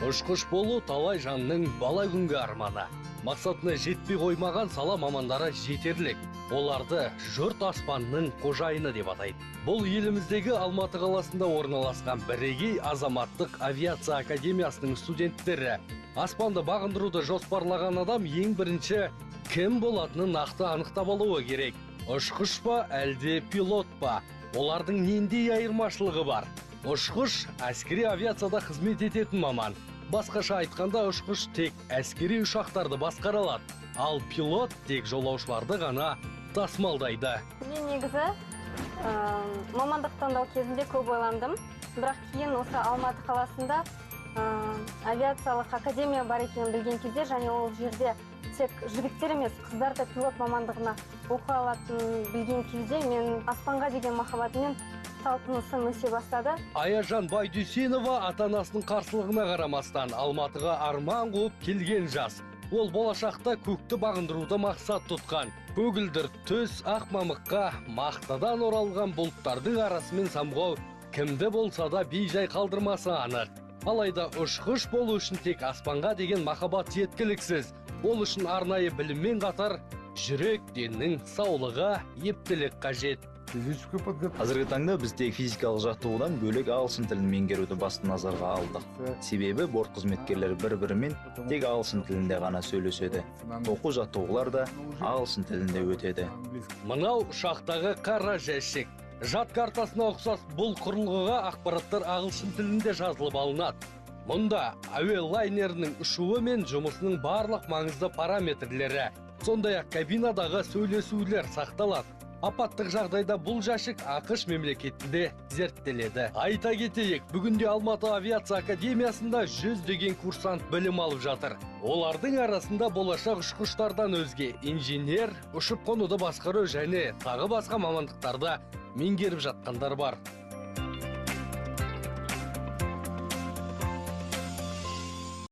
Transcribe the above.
Ұшқыш болу талай жанның бала күнгі арманы. Мақсатына жетпей қоймаған сала мамандары жетерлік. Оларды жұрт аспанның қожайыны деп атайды. Бұл еліміздегі Алматы қаласында орналасқан бірегей азаматтық авиация академиясының студенттері. Аспанды бағындыруды жоспарлаған адам ең бірінші кім болатынын нақты анықтап алуы керек. Ұшқыш па, әлде пилот па? Олардың нендей айырмашылығы бар? Ұшқыш әскери авиацияда қызмет ететін маман. Басқаша айтқанда, ұшқыш тек әскери ұшақтарды басқара алады, ал пилот тек жолаушыларды ғана тасымалдайды. Мен негізі мамандық таңдау кезінде көп ойландым, бірақ кейін осы Алматы қаласында авиациялық академия бар екенін білген кезде, және ол жерде тек жігіттер емес, қыздар да пилот мамандығына оқи алатынын білген кезде мен аспанға деген махаббатыммен талпынысым өсе бастады. Аяжан Байдүйсенова ата-анасының қарсылығына қарамастан Алматыға арман қуып келген жас. Ол болашақта көкті бағындыруды мақсат тұтқан. Көгілдір төс ақ мамыққа мақтадан оралған бұлттардың арасымен самғау кімді болса да бей-жай қалдырмасы анық. Алайда ұшқыш болу үшін тек аспанға деген махаббат жеткіліксіз. Ол үшін арнайы біліммен қатар жүрек деннің саулығы, ептілік қажет. Қазіргі таңда біз тек физикалық жаттығудан бөлек ағылшын тілін меңгеруді басты назарға алдық. Себебі борт қызметкерлері бір-бірімен тек ағылшын тілінде ғана сөйлеседі. Оқу жаттығулар да ағылшын тілінде өтеді. Мынау ұшақтағы қара жәшік. Жад картасына ұқсас бұл құрылғыға ақпараттар ағылшын тілінде жазылып алынады. Мұнда әуе лайнерінің ұшуы мен жұмысының барлық маңызды параметрлері, сондай-ақ кабинадағы сөйлесулер сақталады. Апаттық жағдайда бұл жәшік ақш мемлекетінде зерттеледі. Айта кетейік, бүгінде Алматы авиация академиясында 100 курсант білім алып жатыр. Олардың арасында болашақ ұшқыштардан өзге инженер, ұшып қонуды басқару және тағы басқа мамандықтарда меңгеріп жатқандар бар.